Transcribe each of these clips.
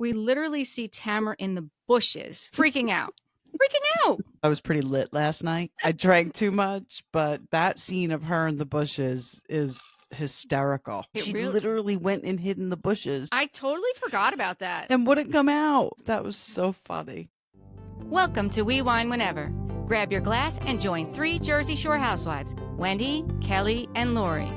We literally see Tamra in the bushes, freaking out. Freaking out. I was pretty lit last night. I drank too much, but that scene of her in the bushes is hysterical. She literally went and hid in the bushes I totally forgot about that. and wouldn't come out. That was so funny. Welcome to We Wine Whenever. Grab your glass and join 3 Jersey Shore housewives, Wendy, Kelly, and Lori,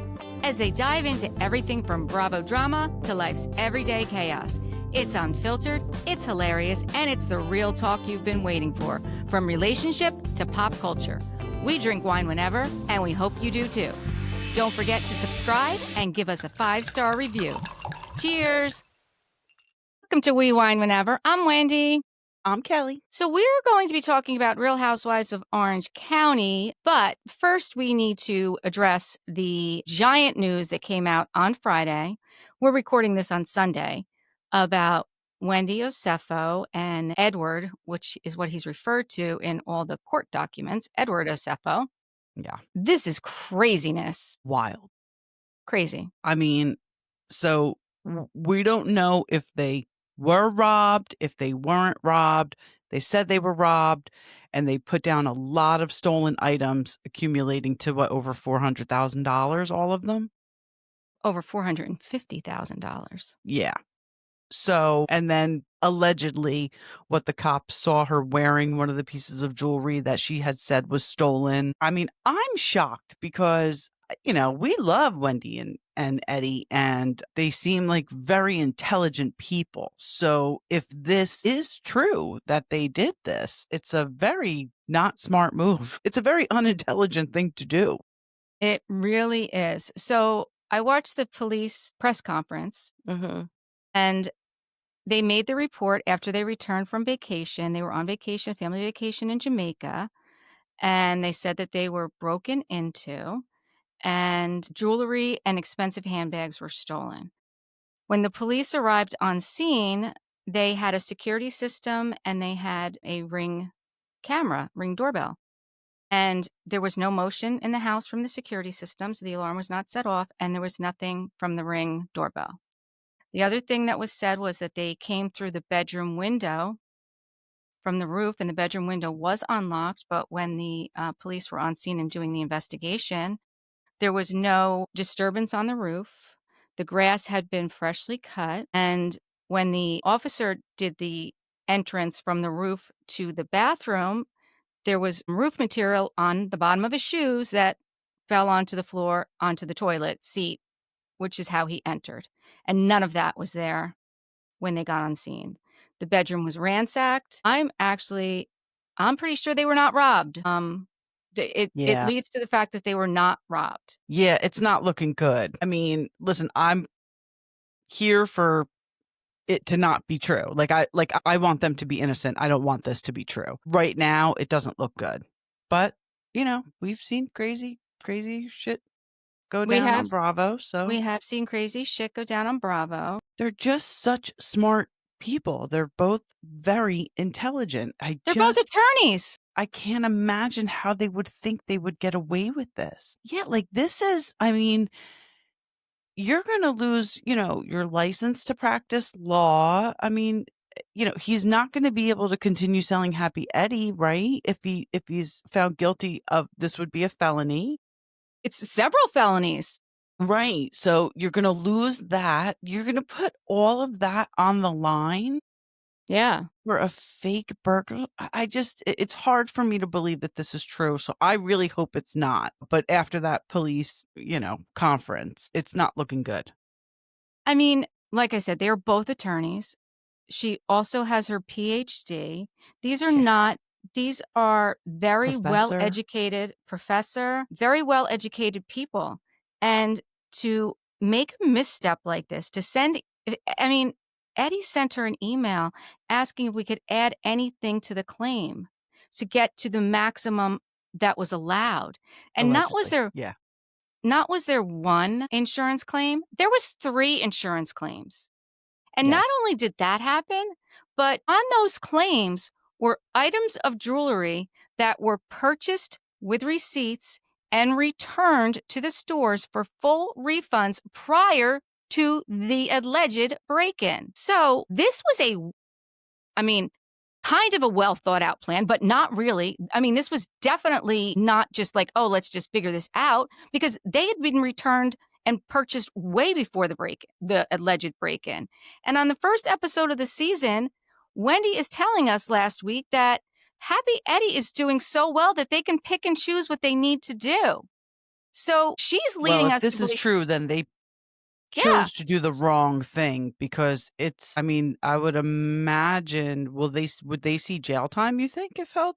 as they dive into everything from Bravo drama to life's everyday chaos. It's unfiltered, it's hilarious, and it's the real talk you've been waiting for, from relationship to pop culture. We drink wine whenever, and we hope you do too. Don't forget to subscribe and give us a 5-star review. Cheers! Welcome to We Wine Whenever. I'm Wendy. I'm Kelly. So we're going to be talking about Real Housewives of Orange County, but first we need to address the giant news that came out on Friday. We're recording this on Sunday about Wendy Osefo and Edward, which is what he's referred to in all the court documents, Edward Osefo. Yeah. This is craziness. Wild. Crazy. I mean, so we don't know if they were robbed, if they weren't robbed. They said they were robbed, and they put down a lot of stolen items accumulating to over $400,000, all of them? Over $450,000. Yeah. So, and then allegedly what the cops saw her wearing, one of the pieces of jewelry that she had said was stolen. I mean, I'm shocked because, you know, we love Wendy and Eddie, and they seem like very intelligent people. So if this is true that they did this, it's a very not smart move. It's a very unintelligent thing to do. It really is. So I watched the police press conference, and they made the report after they returned from vacation. They were on vacation, family vacation in Jamaica, and they said that they were broken into and jewelry and expensive handbags were stolen. When the police arrived on scene, they had a security system and they had a Ring doorbell. And there was no motion in the house from the security system, so the alarm was not set off, and there was nothing from the Ring doorbell. The other thing that was said was that they came through the bedroom window from the roof, and the bedroom window was unlocked, but when the police were on scene and doing the investigation, there was no disturbance on the roof. The grass had been freshly cut, and when the officer did the entrance from the roof to the bathroom, there was roof material on the bottom of his shoes that fell onto the floor, onto the toilet seat, which is how he entered. And none of that was there when they got on scene. The bedroom was ransacked. I'm pretty sure they were not robbed. It leads to the fact that they were not robbed. Yeah, it's not looking good. I mean, listen, I'm here for it to not be true. I want them to be innocent. I don't want this to be true. Right now, it doesn't look good. But, you know, we've seen crazy shit go down on Bravo. So we have seen crazy shit go down on Bravo. They're just such smart people. They're both very intelligent. They're both attorneys. I can't imagine how they would think they would get away with this. Yeah, like this is, I mean, you're going to lose, you know, your license to practice law. I mean, you know, he's not going to be able to continue selling Happy Eddie, right? If he's found guilty of, this would be a felony. It's several felonies. Right. So you're going to lose that. You're going to put all of that on the line. Yeah. For a fake burglar. It's hard for me to believe that this is true. So I really hope it's not. But after that police, you know, conference, it's not looking good. I mean, like I said, they are both attorneys. She also has her PhD. These are very well-educated very well-educated people. And to make a misstep like this, Eddie sent her an email asking if we could add anything to the claim to get to the maximum that was allowed. And not was there one insurance claim, there was 3 insurance claims. And not only did that happen, but on those claims were items of jewelry that were purchased with receipts and returned to the stores for full refunds prior to the alleged break-in. So this was kind of a well thought out plan, but not really. I mean, this was definitely not just like, oh, let's just figure this out, because they had been returned and purchased way before the alleged break-in. And on the first episode of the season, Wendy is telling us last week that Happy Eddie is doing so well that they can pick and choose what they need to do. So she's Well, leading if us to this is believe, true, then they yeah, chose to do the wrong thing because it's I mean, I would imagine would they see jail time, you think, if found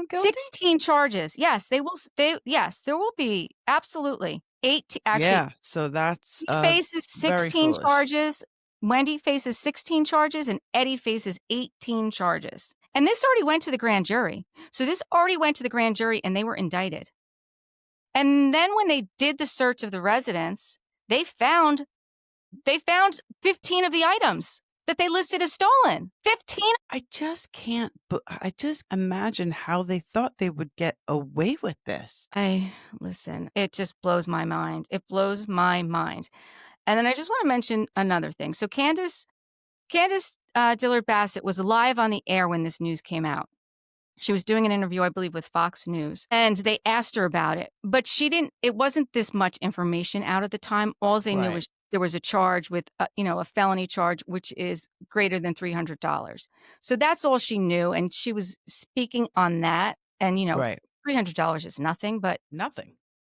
guilty? 16 charges. Yes, they will. Yes, there will be absolutely 8. Actually, Yeah, so that's, he faces very 16 foolish. charges. Wendy faces 16 charges, and Eddie faces 18 charges. And this already went to the grand jury. So this already went to the grand jury, and they were indicted. And then when they did the search of the residence, they found 15 of the items that they listed as stolen. 15. I just imagine how they thought they would get away with this. Listen, it just blows my mind. It blows my mind. And then I just want to mention another thing. So Candace Dillard Bassett was live on the air when this news came out. She was doing an interview, I believe, with Fox News, and they asked her about it, but it wasn't this much information out at the time. All they knew Right, was there was a charge with, a felony charge, which is greater than $300. So that's all she knew. And she was speaking on that. And, right. $300 is nothing, but Nothing.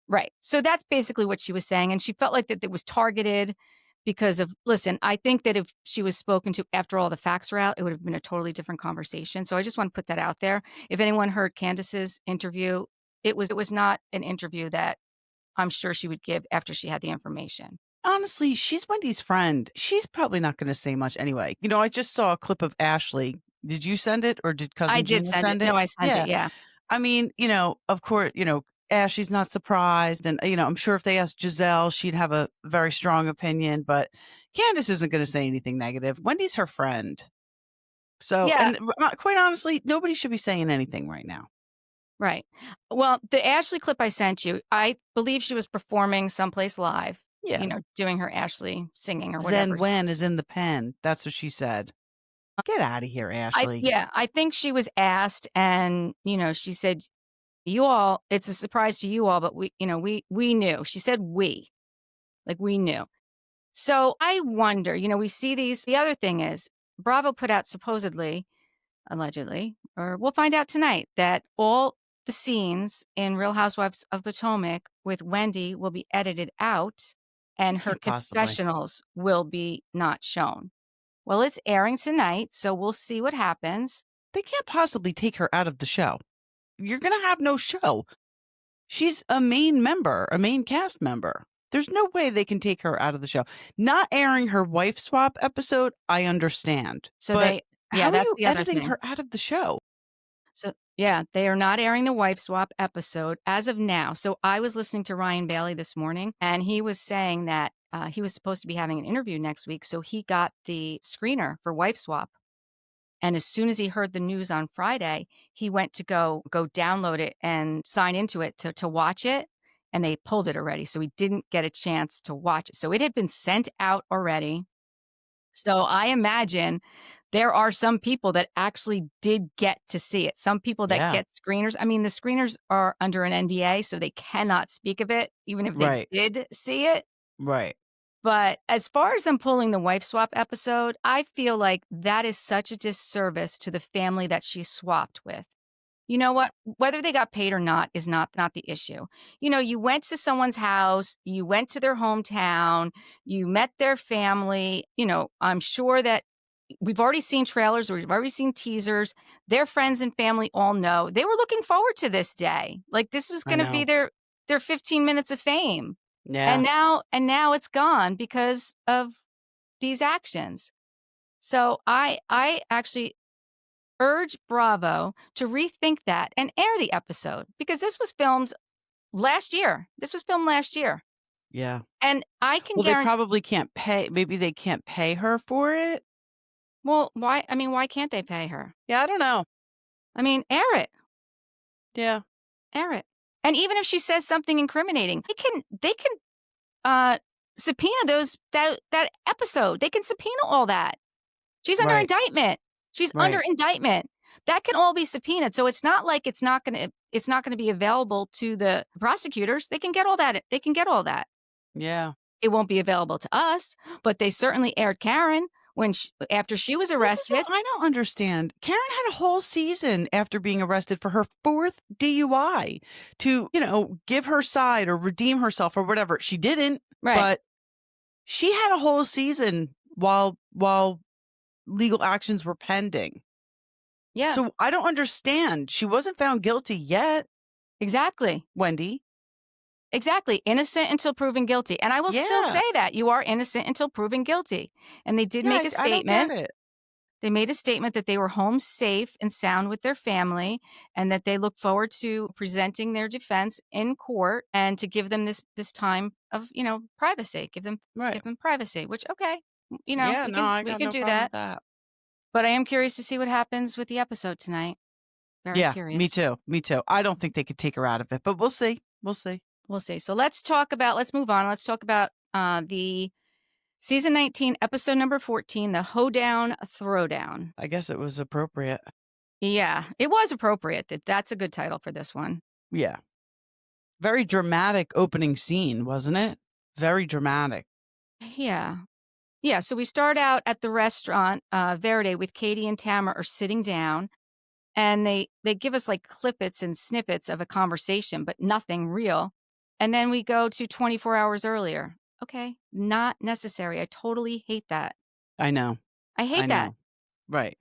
right. So that's basically what she was saying. And she felt like that it was targeted because of, listen, I think that if she was spoken to after all the facts were out, it would have been a totally different conversation. So I just want to put that out there. If anyone heard Candace's interview, it was not an interview that I'm sure she would give after she had the information. Honestly, she's Wendy's friend. She's probably not gonna say much anyway. I just saw a clip of Ashley. Did you send it or did I cousin did Gina send it. send No, it? I sent it. Yeah. Yeah. I mean, of course, Ashley's not surprised, and, I'm sure if they asked Giselle, she'd have a very strong opinion, but Candace isn't gonna say anything negative. Wendy's her friend. So Yeah. and quite honestly, nobody should be saying anything right now. Right. Well, the Ashley clip I sent you, I believe she was performing someplace live, Yeah. doing her Ashley singing or Zen whatever. Wen is in the pen. That's what she said. Get out of here, Ashley. I think she was asked, and she said, "You all, it's a surprise to you all, but we knew." She said, "We," like we knew. So I wonder, we see these. The other thing is, Bravo put out supposedly, allegedly, or we'll find out tonight, that all the scenes in Real Housewives of Potomac with Wendy will be edited out, They and her can't possibly. confessionals will be not shown. Well, it's airing tonight, so we'll see what happens. They can't possibly take her out of the show. You're gonna have no show. She's a main member, a main cast member. There's no way they can take her out of the show. Not airing her wife swap episode, I understand. So But yeah, how are that's you the other editing thing. her out of the show? So yeah, they are not airing the wife swap episode as of now. So I was listening to Ryan Bailey this morning, and he was saying that he was supposed to be having an interview next week. So he got the screener for wife swap. And as soon as he heard the news on Friday, he went to go download it and sign into it to watch it. And they pulled it already. So he didn't get a chance to watch it. So it had been sent out already. So I imagine there are some people that actually did get to see it. Some people that Yeah. get screeners. I mean, the screeners are under an NDA, so they cannot speak of it, even if they Right. did see it. Right. But as far as them pulling the wife swap episode, I feel like that is such a disservice to the family that she swapped with. You know what? Whether they got paid or not is not the issue. You went to someone's house, you went to their hometown, you met their family. I'm sure that we've already seen trailers, we've already seen teasers. Their friends and family all know. They were looking forward to this day. Like this was I going to be know. their 15 minutes of fame. Yeah. And now it's gone because of these actions. So I actually urge Bravo to rethink that and air the episode, because this was filmed last year. This was filmed last year. Yeah. And I can Well, they guarantee, probably can't pay maybe they can't pay her for it? well, why can't they pay her? Yeah, I don't know. Air it. Yeah. Air it. And even if she says something incriminating, they can subpoena that episode. They can subpoena all that. She's under Right. indictment. She's under Right. indictment. That can all be subpoenaed. So it's not like it's not gonna be available to the prosecutors. They can get all that. They can get all that. Yeah. It won't be available to us, but they certainly aired Karen after she was This is what arrested. I don't understand. Karen had a whole season after being arrested for her 4th DUI to, give her side or redeem herself or whatever. She didn't, Right. but she had a whole season while legal actions were pending. Yeah. So I don't understand. She wasn't found guilty yet, Exactly. Wendy. Exactly. Innocent until proven guilty. And I will still Yeah. say that you are innocent until proven guilty. And they did Yeah, make a I don't get statement. it. They made a statement that they were home safe and sound with their family and that they look forward to presenting their defense in court and to give them this time of, privacy. Give them Right. privacy, which okay, Yeah, no, I we got can no do problem that. with that. But I am curious to see what happens with the episode tonight. Very Yeah, me curious. too. Me too. I don't think they could take her out of it, but we'll see. We'll see. We'll see. So let's move on. Let's talk about the season 19, episode number 14, the Hoedown Throwdown. I guess it was appropriate. Yeah, it was appropriate. That's a good title for this one. Yeah. Very dramatic opening scene, wasn't it? Very dramatic. Yeah. Yeah, so we start out at the restaurant, Verde, with Katie and Tamra are sitting down, and they give us, like, clippets and snippets of a conversation, but nothing real, and then we go to 24 hours earlier. Okay, not necessary. I totally hate that. I know. I I hate that. know. Right.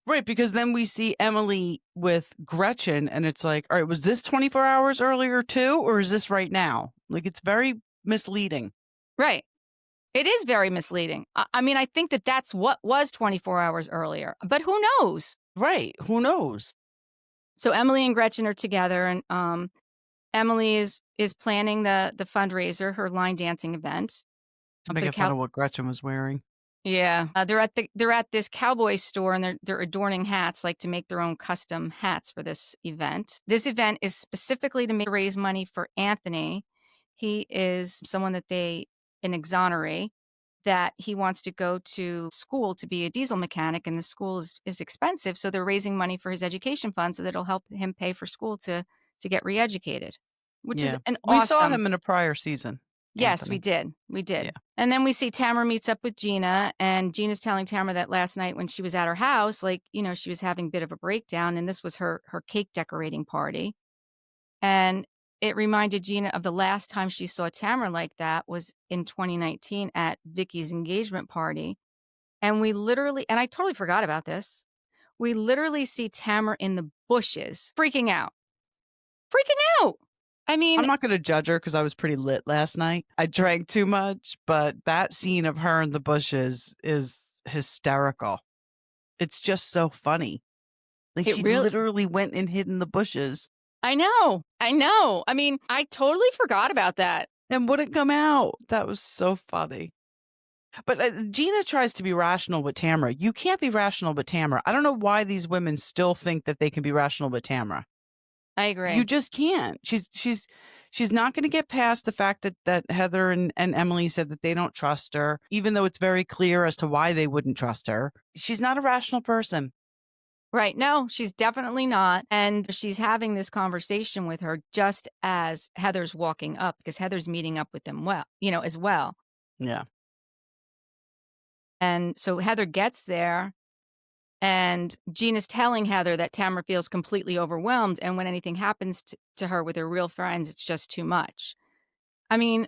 Right, because then we see Emily with Gretchen, and it's like, all right, was this 24 hours earlier too, or is this right now? Like, it's very misleading. Right. It is very misleading. I mean, I think that's what was 24 hours earlier, but who knows? Right. Who knows? So Emily and Gretchen are together, and Emily is planning the fundraiser, her line dancing event. To For make the fun of what Gretchen was wearing. Yeah, they're at this cowboy store, and they're adorning hats, like to make their own custom hats for this event. This event is specifically to raise money for Anthony. He is someone that they an exoneree that he wants to go to school to be a diesel mechanic, and the school is expensive, so they're raising money for his education fund so that it'll help him pay for school to get reeducated, which is Yeah. an We saw awesome. him in a prior season, Yes, we Anthony. did. We Yeah. did. And then we see Tamra meets up with Gina, and Gina's telling Tamra that last night when she was at her house, like, she was having a bit of a breakdown, and this was her cake decorating party. And it reminded Gina of the last time she saw Tamra like that was in 2019 at Vicky's engagement party. And I totally forgot about this. We literally see Tamra in the bushes, freaking out. Freaking out. I mean, I'm not going to judge her because I was pretty lit last night. I drank too much, but that scene of her in the bushes is hysterical. It's just so funny. Like, it she really literally went and hid in the bushes I know. I know. I mean, I totally forgot about that. and wouldn't come out. That was so funny. But Gina tries to be rational with Tamra. You can't be rational with Tamra. I don't know why these women still think that they can be rational with Tamra. I agree. You just can't. She's not going to get past the fact that Heather and Emily said that they don't trust her, even though it's very clear as to why they wouldn't trust her. She's not a rational person. Right. No, she's definitely not. And she's having this conversation with her just as Heather's walking up because Heather's meeting up with them as well. Yeah. And so Heather gets there and Gina's telling Heather that Tamra feels completely overwhelmed. And when anything happens to her with her real friends, it's just too much. I mean,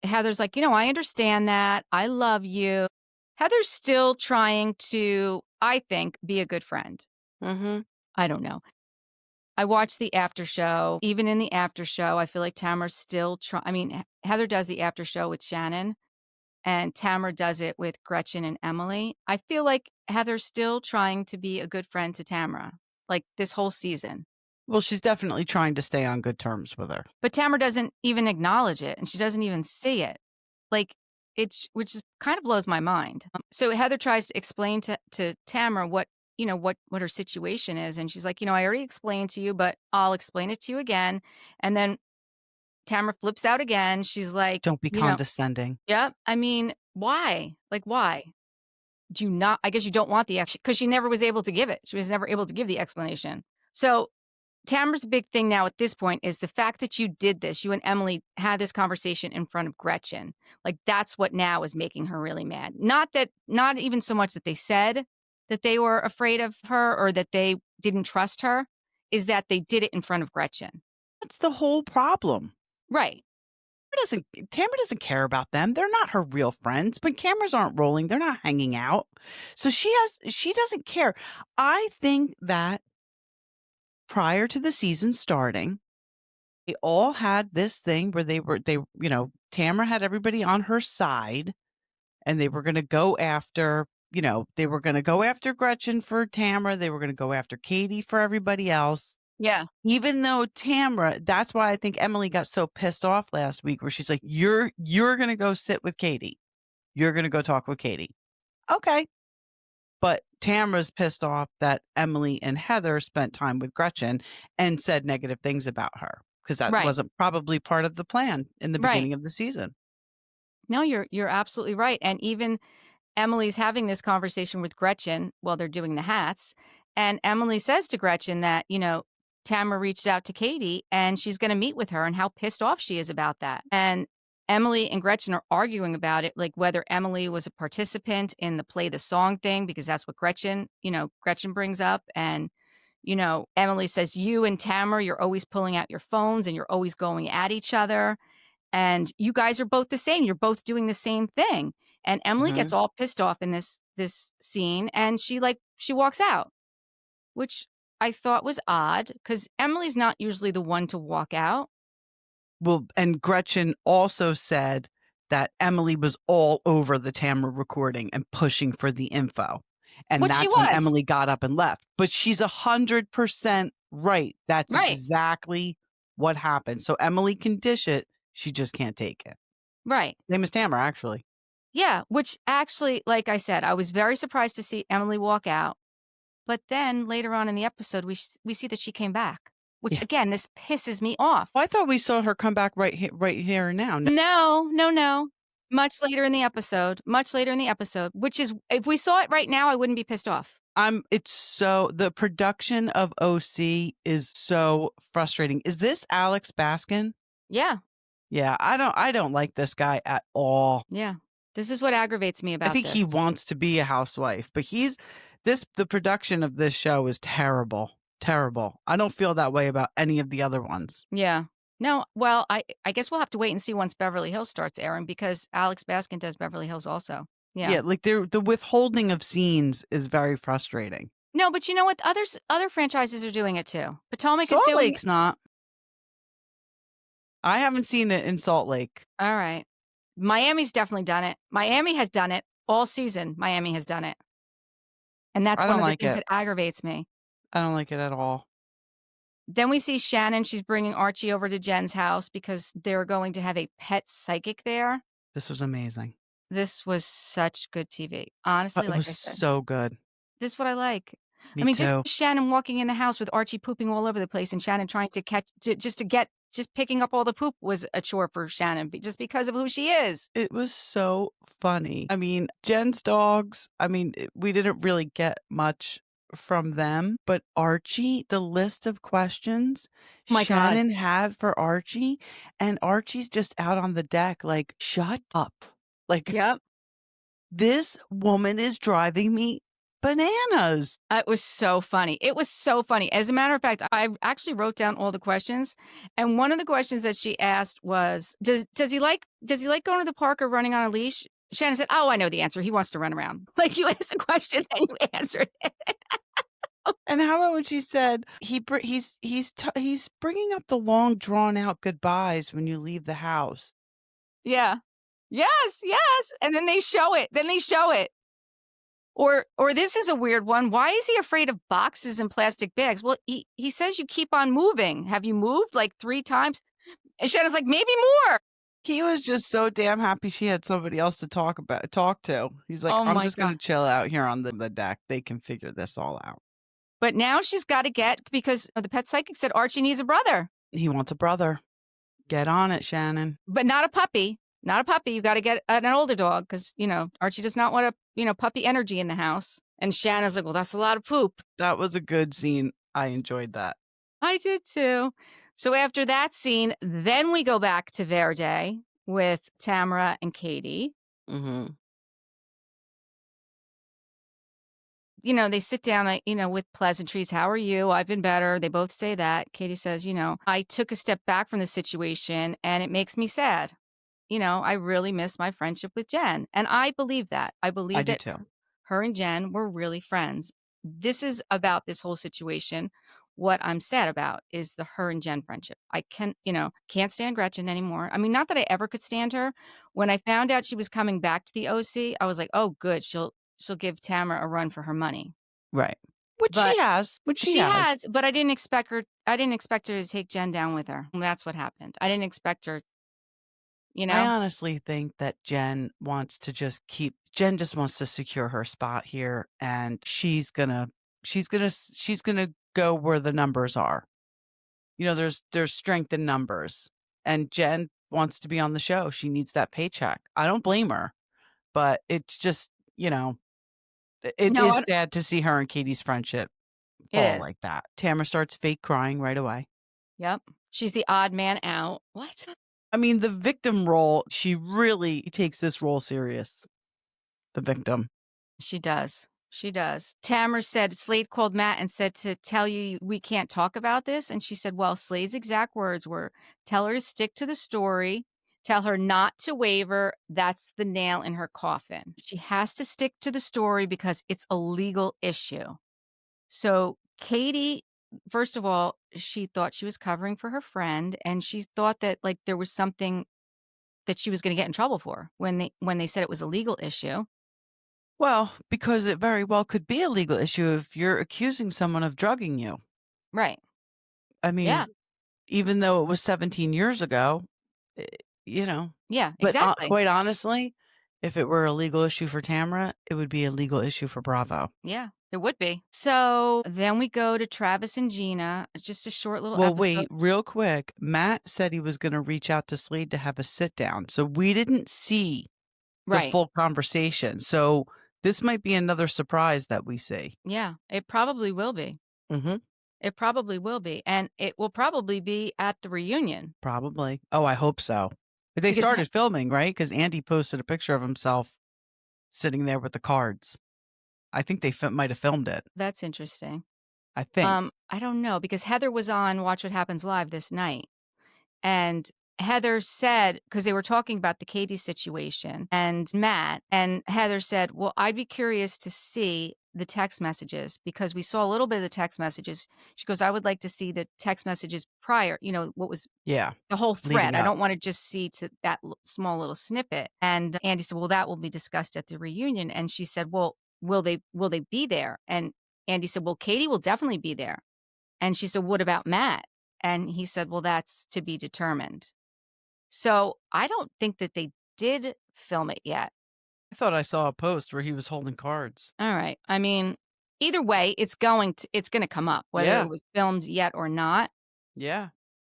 Heather's like, I understand that. I love you. Heather's still trying to, I think, be a good friend. Mm-hmm. I don't know. I watched the after show. Even in the after show, I feel like Tamra's still Heather does the after show with Shannon, and Tamra does it with Gretchen and Emily. I feel like Heather's still trying to be a good friend to Tamra, like this whole season. Well, she's definitely trying to stay on good terms with her. But Tamra doesn't even acknowledge it, and she doesn't even see it. Like, which kind of blows my mind. So Heather tries to explain to Tamra what her situation is, and she's like, I already explained to you, but I'll explain it to you again. And then Tamra flips out again. She's like, Don't be you know, condescending. "Yep, I mean, why? Like, why? Do you not I guess you don't want the ex," because she never was able to give it. She was never able to give the explanation. So, Tamra's big thing now at this point is the fact that you did this, you and Emily had this conversation in front of Gretchen. Like, that's what now is making her really mad. Not even so much that they said that they were afraid of her or that they didn't trust her, is that they did it in front of Gretchen. That's the whole problem. Right. Tamra doesn't care about them. They're not her real friends. When cameras aren't rolling, they're not hanging out. So she doesn't care. I think that prior to the season starting, they all had this thing where Tamra had everybody on her side and they were going to go after, they were going to go after Gretchen for Tamra. They were going to go after Katie for everybody else. Yeah. Even though Tamra, that's why I think Emily got so pissed off last week where she's like, you're going to go sit with Katie. You're going to go talk with Katie. Okay. But Tamra's pissed off that Emily and Heather spent time with Gretchen and said negative things about her because that Right. wasn't probably part of the plan in the Right. beginning of the season. No, you're absolutely right. And even Emily's having this conversation with Gretchen while they're doing the hats. And Emily says to Gretchen that, Tamara reached out to Katie and she's going to meet with her and how pissed off she is about that. And Emily and Gretchen are arguing about it, like whether Emily was a participant in the play the song thing, because that's what Gretchen brings up. And, Emily says, you and Tamara, you're always pulling out your phones and you're always going at each other. And you guys are both the same. You're both doing the same thing. And Emily gets all pissed off in this scene and she walks out, which I thought was odd because Emily's not usually the one to walk out. Well, and Gretchen also said that Emily was all over the Tamra recording and pushing for the info. And Which she that's when was. Emily got up and left. But she's 100% right. That's Right. exactly what happened. So Emily can dish it. She just can't take it. Right. Same as Tamra, actually. Yeah, which actually, like I said, I was very surprised to see Emily walk out. But then later on in the episode, we see that she came back, which again, this pisses me off. Well, I thought we saw her come back right here and now. No. Much later in the episode, which is, if we saw it right now, I wouldn't be pissed off. The production of OC is so frustrating. Is this Alex Baskin? Yeah. Yeah, I don't like this guy at all. Yeah. This is what aggravates me about I think this. he wants to be a housewife, but the production of this show is terrible. Terrible. I don't feel that way about any of the other ones. Yeah. No, well, I guess we'll have to wait and see once Beverly Hills starts airing because Alex Baskin does Beverly Hills also. Yeah. Yeah, like the withholding of scenes is very frustrating. No, but you know what? Other franchises are doing it too. Potomac Salt is doing Lake's not. I haven't seen it in Salt Lake. All right. Miami's definitely done it. Miami has done it all season. Miami has done it. And that's one of the things that aggravates me. I don't like it at all. Then we see Shannon. She's bringing Archie over to Jen's house because they're going to have a pet psychic there. This was amazing. This was such good TV. Honestly, like I said. So good. This is what I like. Me too. Just Shannon walking in the house with Archie pooping all over the place and Shannon trying to just picking up all the poop was a chore for Shannon just because of who she is. It was so funny. I mean, Jen's dogs, we didn't really get much from them, but Archie, the list of questions Shannon had for Archie, and Archie's just out on the deck like, shut up. Like, yep. This woman is driving me bananas. It was so funny. It was so funny. As a matter of fact, I actually wrote down all the questions. And one of the questions that she asked was, does he like going to the park or running on a leash? Shannon said, oh, I know the answer. He wants to run around. Like, you asked the question and you answered it. And how about when she said, he's bringing up the long drawn out goodbyes when you leave the house. Yeah. Yes. And then they show it. Or this is a weird one. Why is he afraid of boxes and plastic bags? Well, he says you keep on moving. Have you moved like 3 times? And Shannon's like, maybe more. He was just so damn happy she had somebody else to talk to. He's like, I'm just going to chill out here on the deck. They can figure this all out. But now she's got to get, because the pet psychic said Archie needs a brother. He wants a brother. Get on it, Shannon. But not a puppy. Not a puppy. You gotta get an older dog because, Archie does not want puppy energy in the house. And Shanna's like, "Well, that's a lot of poop." That was a good scene. I enjoyed that. I did too. So after that scene, then we go back to Verde with Tamra and Katie. Mhm. They sit down, like, with pleasantries. "How are you? I've been better." They both say that. Katie says, "I took a step back from the situation and it makes me sad. I really miss my friendship with Jen." And I believe that. I I believe do that too. her and Jen were really friends. This is about this whole situation. What I'm sad about is the her and Jen friendship. I can't stand Gretchen anymore. I mean, not that I ever could stand her. When I found out she was coming back to the OC, I was like, "Oh, good. She'll give Tamara a run for her money." Right. Which she But has. Which she she has. has, but I didn't expect her to take Jen down with her. And that's what happened. I didn't expect her, you I know? honestly think that Jen just wants to secure her spot here, and she's gonna go where the numbers are. There's strength in numbers, and Jen wants to be on the show. She needs that paycheck. I don't blame her, but it's just, it No, is sad to see her and Katie's friendship it fall is. like that. Tamara starts fake crying right away. Yep. She's the odd man out. What? I mean, the victim role, she really takes this role serious, the victim. She does. She does. Tamara said Slade called Matt and said to tell you we can't talk about this. And she said, well, Slade's exact words were tell her to stick to the story, tell her not to waver. That's the nail in her coffin. She has to stick to the story because it's a legal issue. So Katie, first of all, she thought she was covering for her friend, and she thought that like there was something that she was going to get in trouble for when they said it was a legal issue. Well, because it very well could be a legal issue if you're accusing someone of drugging you. Right. I Yeah. mean, even though it was 17 years ago, eh, you know, Yeah, but exactly. quite honestly, if it were a legal issue for Tamara, it would be a legal issue for Bravo. Yeah, it would be. So then we go to Travis and Gina. It's just a short little Well, episode. wait, real quick. Matt said he was going to reach out to Slade to have a sit down. So we didn't see the Right. full conversation. So this might be another surprise that we see. Yeah, it probably will be. Mhm. It probably will be. And it will probably be at the reunion Probably. Oh, I hope so. But they because started filming, right? Because Andy posted a picture of himself sitting there with the cards. I think they might have filmed it. that's interesting. I think. I don't know because Heather was on Watch What Happens Live this night. And Heather said, because they were talking about the Katie situation and Matt, and Heather said, well, I'd be curious to see the text messages because we saw a little bit of the text messages. She goes, I would like to see the text messages prior, what was Yeah. the whole thread. Leading I up. don't want to just see to that small little snippet. And Andy said, well, that will be discussed at the reunion. And she said, well, will they be there? And Andy said, well, Katie will definitely be there. And she said, what about Matt? And he said, well, that's to be determined. So I don't think that they did film it yet. I thought I saw a post where he was holding cards. All right. I mean, either way, it's going to come up, whether Yeah. it was filmed yet or not. Yeah.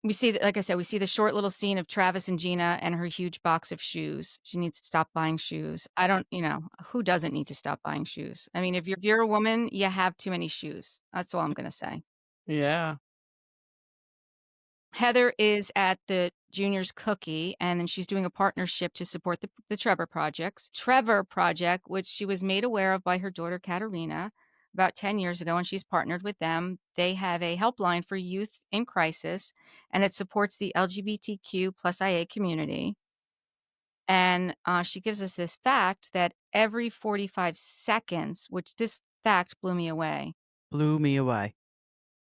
We see that, like I said, we see the short little scene of Travis and Gina and her huge box of shoes. She needs to stop buying shoes. I don't, who doesn't need to stop buying shoes? I mean, if you're a woman, you have too many shoes. That's all I'm going to say. Yeah. Heather is at the Junior's Cookie, and then she's doing a partnership to support the Trevor Projects. Trevor Project, which she was made aware of by her daughter Katerina about 10 years ago, and she's partnered with them. They have a helpline for youth in crisis, and it supports the LGBTQ plus IA community. And she gives us this fact that every 45 seconds, which this fact blew me away, Blew me away.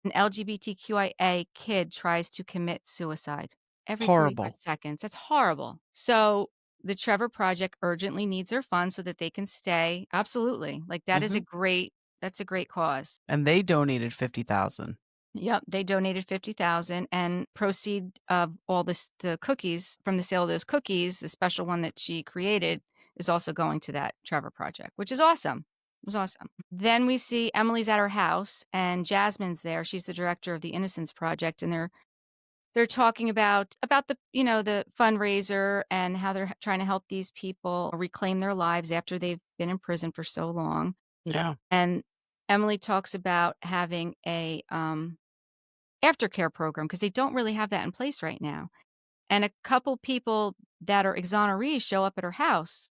an LGBTQIA kid tries to commit suicide every 45 Horrible. seconds. That's horrible. So the Trevor Project urgently needs their funds so that they can stay. Absolutely. Like Mhm. that's a great cause. And they donated 50,000. Yep, they donated 50,000 and proceed of all the cookies from the sale of those cookies, the special one that she created is also going to that Trevor Project, which is awesome. It was awesome. Then we see Emily's at her house and Jasmine's there. She's the director of the Innocence Project and they're they're talking about the, the fundraiser and how they're trying to help these people reclaim their lives after they've been in prison for so long. Yeah. And Emily talks about having a aftercare program because they don't really have that in place right now. And a couple people that are exonerees show up at her house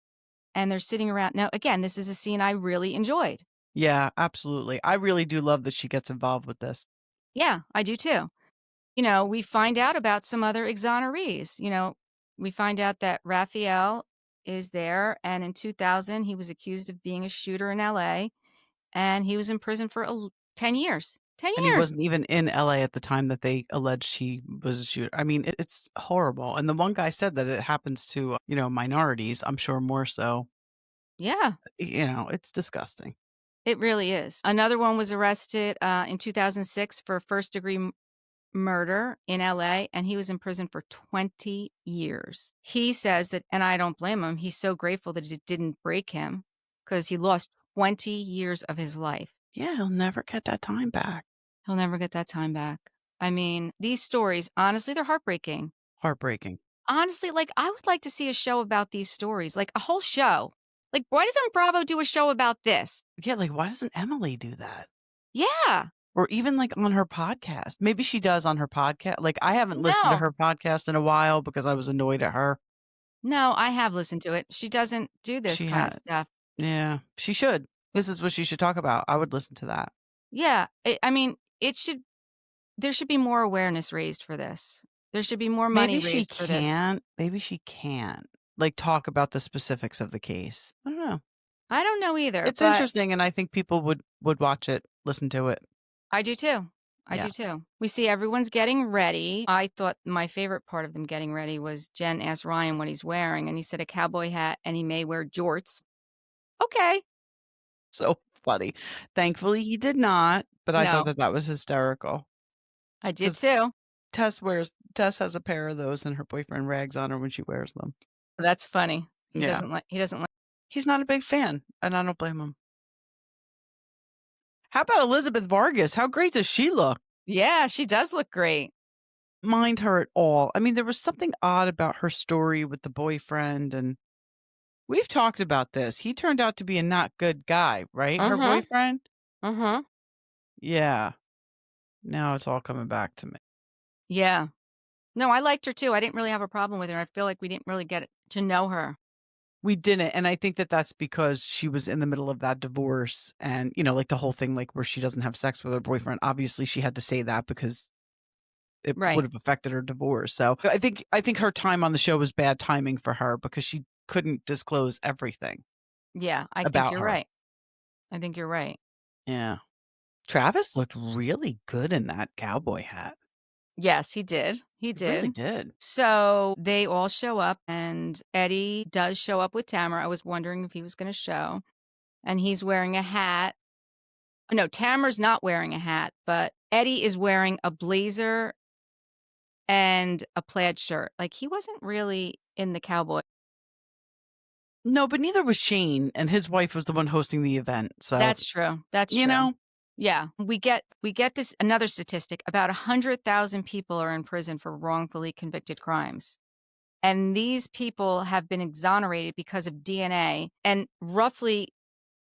and they're sitting around. Now, again, this is a scene I really enjoyed. Yeah, absolutely. I really do love that she gets involved with this. Yeah, I do too. We find out about some other exonerees. We find out that Raphael is there, and in 2000, he was accused of being a shooter in LA, and he was in prison for 10 years. 10 And he years. wasn't even in LA at the time that they alleged he was a shooter. I mean, it's horrible. And the one guy said that it happens to, minorities, I'm sure more so. Yeah, It's disgusting. it really is. Another one was arrested in 2006 for first degree murder in LA, and he was in prison for 20 years. He says that, and I don't blame him, he's so grateful that it didn't break him because he lost 20 years of his life. Yeah, he'll never get that time back. He'll never get that time back. I mean, these stories, honestly, they're heartbreaking. Heartbreaking. Honestly, I would like to see a show about these stories, like a whole show. Like, why doesn't Bravo do a show about this? Yeah, like, why doesn't Emily do that? Yeah. Or even, like, on her podcast. Maybe she does on her podcast. Like, I haven't listened to No. her podcast in a while because I was annoyed at her. No, I have listened to it. She doesn't do this She kind of had stuff. Yeah, she should. This is what she should talk about. I would listen to that. Yeah. I mean, there should be more awareness raised for this. There should be more money raised for this. Maybe she can't, like, talk about the specifics of the case. I don't know. I don't know either, It's but interesting, and I think people would watch it, listen to it. I do too. I Yeah. do too. We see everyone's getting ready. I thought my favorite part of them getting ready was Jen asked Ryan what he's wearing, and he said a cowboy hat and he may wear jorts. Okay. So funny. Thankfully, he did not, but I thought No, that that was hysterical I did because too. Tess has a pair of those, and her boyfriend rags on her when she wears them. That's funny. Yeah. He doesn't like. He's not a big fan, and I don't blame him. How about Elizabeth Vargas? How great does she look? Yeah, she does look great. Mind her at all. I mean, there was something odd about her story with the boyfriend, and we've talked about this. He turned out to be a not good guy, right? Her Mhm. boyfriend? Mhm. Yeah. Now it's all coming back to me. Yeah. No, I liked her too. I didn't really have a problem with her. I feel like we didn't really get to know her. We didn't, and I think that that's because she was in the middle of that divorce and, like, the whole thing, like, where she doesn't have sex with her boyfriend. Obviously, she had to say that because it would Right. have affected her divorce. So, I think her time on the show was bad timing for her because she couldn't disclose everything Yeah, I think about you're her. right. I think you're right. Yeah. Travis looked really good in that cowboy hat. Yes, he did. He He really did. did. So they all show up, and Eddie does show up with Tamara. I was wondering if he was going to show, and he's wearing a hat. No, Tamara's not wearing a hat, but Eddie is wearing a blazer and a plaid shirt. Like he wasn't really in the cowboy. No, but neither was Shane, and his wife was the one hosting the event. So, That's true. That's you true. know, Yeah, we get this another statistic. About 100,000 people are in prison for wrongfully convicted crimes. And these people have been exonerated because of DNA, and roughly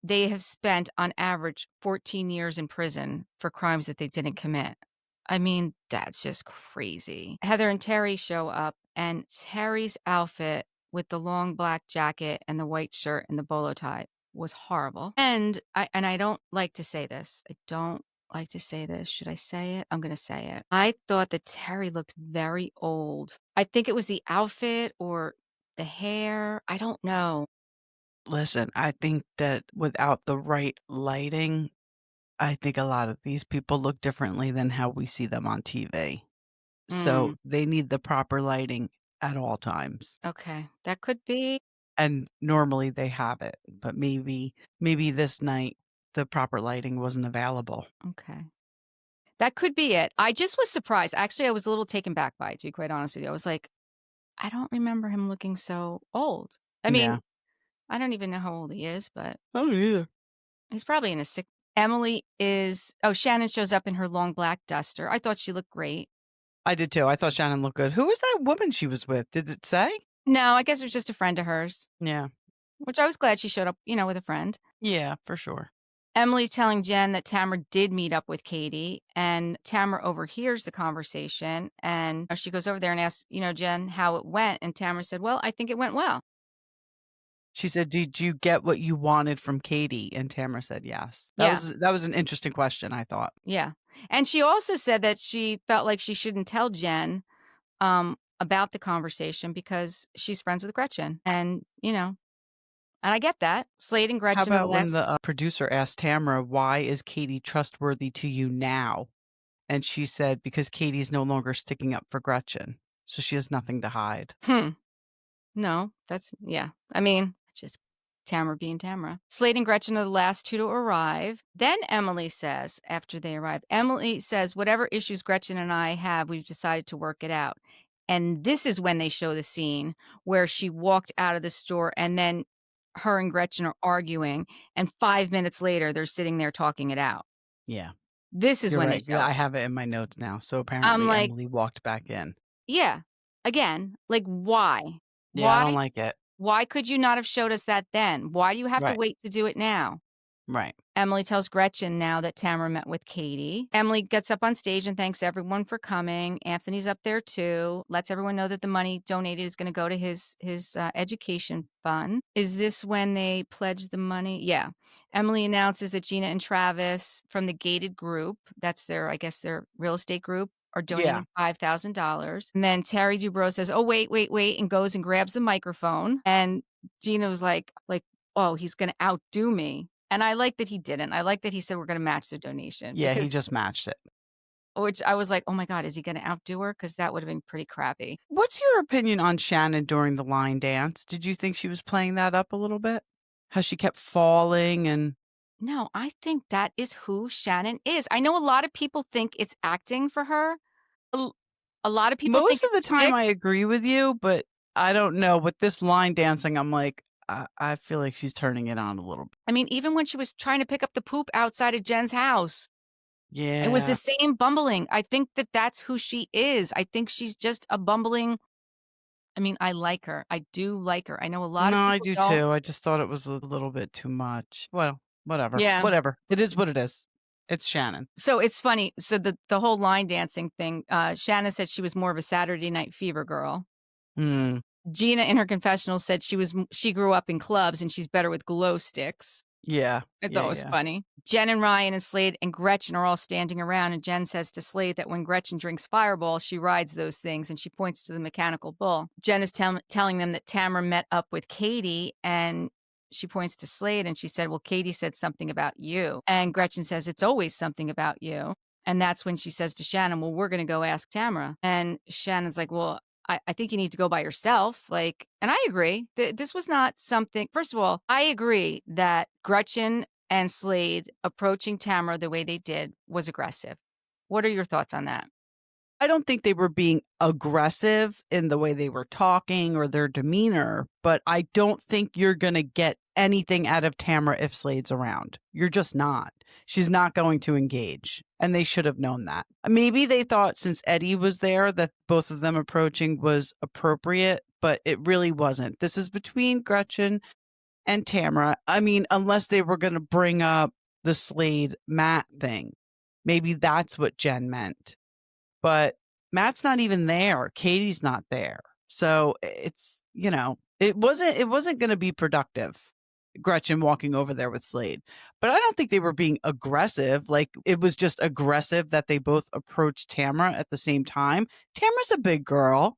they have spent on average 14 years in prison for crimes that they didn't commit. I mean, that's just crazy. Heather and Terry show up, and Terry's outfit with the long black jacket and the white shirt and the bolo tie was horrible. And I don't like to say this. I don't like to say this. Should I say it? I'm going to say it. I thought that Terry looked very old. I think it was the outfit or the hair. I don't know. listen, I think that without the right lighting, I think a lot of these people look differently than how we see them on TV. So Mm, they need the proper lighting at all times. okay. That could be. And normally they have it, but maybe this night the proper lighting wasn't available. Okay. That could be it. I just was surprised. Actually, I was a little taken back by it, to be quite honest with you. I was like, I don't remember him looking so old. I Yeah. mean, I don't even know how old he is, but I don't either. he's probably in his Shannon shows up in her long black duster. I thought she looked great. I did too. I thought Shannon looked good. Who was that woman she was with? Did it say? No, I guess it was just a friend of hers, Yeah. which I was glad she showed up, with a friend. Yeah, for sure. Emily's telling Jen that Tamra did meet up with Katie, and Tamra overhears the conversation, and she goes over there and asks, Jen, how it went, and Tamra said, well, I think it went well. She said, "Did you get what you wanted from Katie?" And Tamara said, "Yes." Yeah. That was an interesting question, I thought. Yeah. And she also said that she felt like she shouldn't tell Jen about the conversation because she's friends with Gretchen. And, and I get that. Slade and How Gretchen are the about when the, last. producer asked Tamara, "Why is Katie trustworthy to you now?" And she said, "Because Katie's no longer sticking up for Gretchen, so she has nothing to hide." No, yeah. I mean, just Tamara being Tamara. Slade and Gretchen are the last two to arrive. Then Emily says, after they arrive, Emily says, whatever issues Gretchen and I have, we've decided to work it out. And this is when they show the scene where she walked out of the store and then her and Gretchen are arguing. And 5 minutes later, they're sitting there talking it out. Yeah, This is you're when they right. show Yeah, I it. have it in my notes now. So I'm apparently like, Emily walked back in. yeah, again, like, why? Yeah, I don't Why? like it. Why could you not have showed us that then? Why do you have to Right, wait to do it now? right. Emily tells Gretchen now that Tamara met with Katie. Emily gets up on stage and thanks everyone for coming. Anthony's up there too. Lets everyone know that the money donated is going to go to his education fund. Is this when they pledge the money? Yeah. Emily announces that Gina and Travis from the gated group, that's their, I guess, their real estate group, are Yeah, donating $5,000. And then Terry Dubrow says, "Oh, wait, wait, wait," and goes and grabs the microphone. And Gina was like, "Oh, he's going to outdo me." And I like that he didn't. I like that he said we're gonna match the donation yeah, he just matched it. which I was like, "Oh my god, is he gonna outdo her?" Because that would've been pretty crappy. What's your opinion on Shannon during the line dance? Did you think she was playing that up a little bit? How she kept falling and No, I think that is who Shannon is. I know a lot of people think it's acting for her. L A lot of people think most of it's the a time stick. I agree with you, but I don't know, with this line dancing, I'm like, I feel like she's turning it on a little bit. I mean, even when she was trying to pick up the poop outside of Jen's house, it was the Yeah. same bumbling. I think that that's who she is. I think she's just a bumbling. I mean, I like her. I do like her. I know a lot No, of I people do don't. too. I just thought it was a little bit too much. Well, whatever. Yeah. Whatever. It is what it is. It's Shannon. So it's funny. So the whole line dancing thing, Shannon said she was more of a Saturday Night Fever girl. Mm. Gina in her confessional said she grew up in clubs and she's better with glow sticks. Yeah. I thought Yeah, it was yeah. funny. Jen and Ryan and Slade and Gretchen are all standing around, and Jen says to Slade that when Gretchen drinks Fireball, she rides those things, and she points to the mechanical bull. Jen is telling them that Tamara met up with Katie, and she points to Slade, and she said, well, Katie said something about you. And Gretchen says, it's always something about you. And that's when she says to Shannon, well, we're going to go ask Tamara. And Shannon's like, well, I think you need to go by yourself. And I agree. This was not something, first of all, I agree that Gretchen and Slade approaching Tamara the way they did was aggressive. What are your thoughts on that? I don't think they were being aggressive in the way they were talking or their demeanor, but I don't think you're going to get anything out of Tamara if Slade's around. You're just not. She's not going to engage, and they should have known that. Maybe they thought since Eddie was there that both of them approaching was appropriate, but it really wasn't. This is between Gretchen and Tamara. I mean, unless they were going to bring up the Slade Matt thing. Maybe that's what Jen meant. But Matt's not even there. Katie's not there. So it's, it wasn't going to be productive. Gretchen walking over there with Slade. But I don't think they were being aggressive. Like it was just aggressive that they both approached Tamara at the same time. Tamara's a big girl.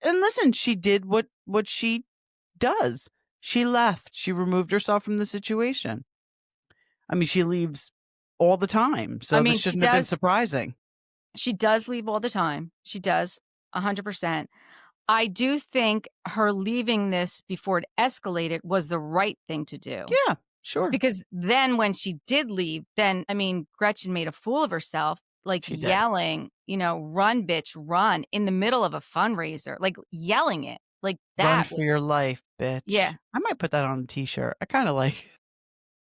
And listen, she did what she does. She left. She removed herself from the situation. I mean, she leaves all the time. I So this mean, she shouldn't have been does. surprising. She does leave all the time. She does, 100%. I do think her leaving this before it escalated was the right thing to do. Yeah, sure. Because then when she did leave, then, I mean, Gretchen made a fool of herself, She did. yelling, run, bitch, run in the middle of a fundraiser, yelling it. Run That for your was, life, bitch. yeah. I might put that on a t-shirt. I kind of like it.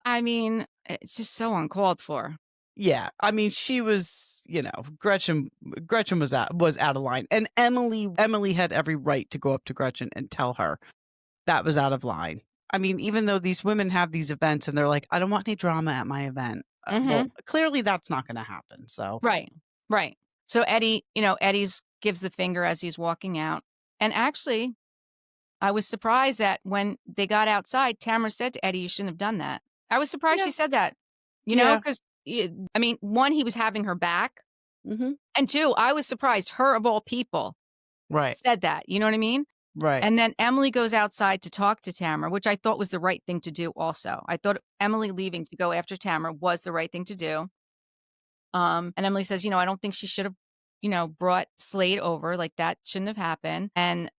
I mean, it's just so uncalled for. Yeah, I mean, she was, Gretchen was out of line, and Emily had every right to go up to Gretchen and tell her that was out of line. I mean, even though these women have these events and they're like, "I don't want any drama at my event." Well, Mhm. clearly that's not gonna happen, so Right. Right. So Eddie's gives the finger as he's walking out. And actually, I was surprised that when they got outside, Tamara said to Eddie, "You shouldn't have done that." I was surprised yeah, she said that, yeah, 'cause, I mean, 1, he was having her back, mhm, and 2, I was surprised her of all people right, said that, you know what I mean? right. And then Emily goes outside to talk to Tamara, which I thought was the right thing to do also. I thought Emily leaving to go after Tamara was the right thing to do. And Emily says, "I don't think she should have, brought Slade over. Like, that shouldn't have happened." And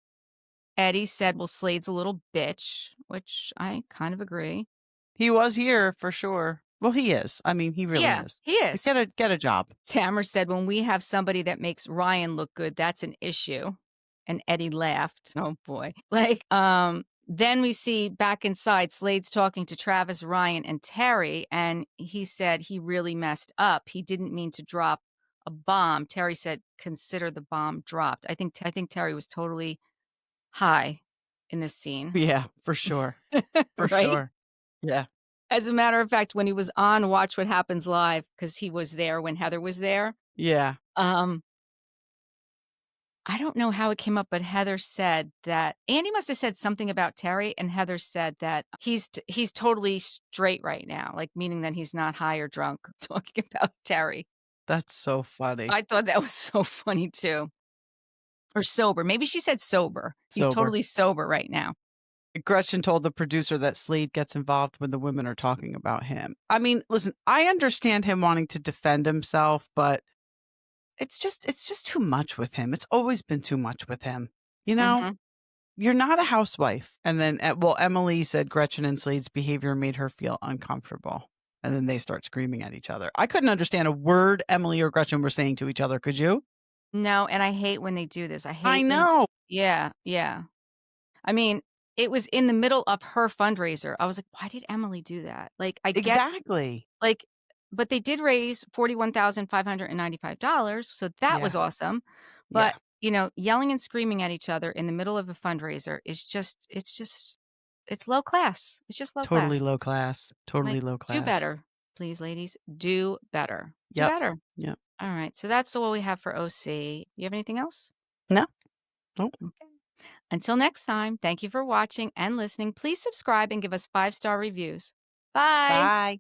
Eddie said, "Well, Slade's a little bitch," which I kind of agree. He was here for sure. Well, he is. I mean, he really Yeah, is. he is. Get a job. Tamara said, "When we have somebody that makes Ryan look good, that's an issue." And Eddie laughed. Oh boy. Then we see back inside, Slade's talking to Travis, Ryan, and Terry, and he said he really messed up. He didn't mean to drop a bomb. Terry said, "Consider the bomb dropped." I think Terry was totally high in this scene. Yeah, for sure, for Right? sure. Yeah, As a matter of fact, when he was on Watch What Happens Live, because he was there when Heather was there, yeah. um, I don't know how it came up, but Heather said that Andy must have said something about Terry, and Heather said that he's totally straight right now, like, meaning that he's not high or drunk, talking about Terry. That's so funny. I thought that was so funny too. Or sober. Maybe she said sober. He's Sober. totally sober right now. Gretchen told the producer that Slade gets involved when the women are talking about him. I mean, listen, I understand him wanting to defend himself, but it's just too much with him. It's always been too much with him. You know, Mhm. you're not a housewife. And then, well, Emily said Gretchen and Slade's behavior made her feel uncomfortable. And then they start screaming at each other. I couldn't understand a word Emily or Gretchen were saying to each other. Could you? No, and I hate when they do this. I I hate when know. Yeah, yeah. I mean, it was in the middle of her fundraiser. I was like, "Why did Emily do that?" Like, I get Exactly. like but they did raise $41,595, so that Yeah. was awesome. Yeah. But, yelling and screaming at each other in the middle of a fundraiser is just it's low class. It's just low Totally class. low class. Totally Like, low do class. better, please, ladies. Do better. Do Yep. better. Yep. All right, so that's all we have for OC. You have anything else? No. Nope. Okay. Until next time, thank you for watching and listening. Please subscribe and give us 5-star reviews. Bye. Bye.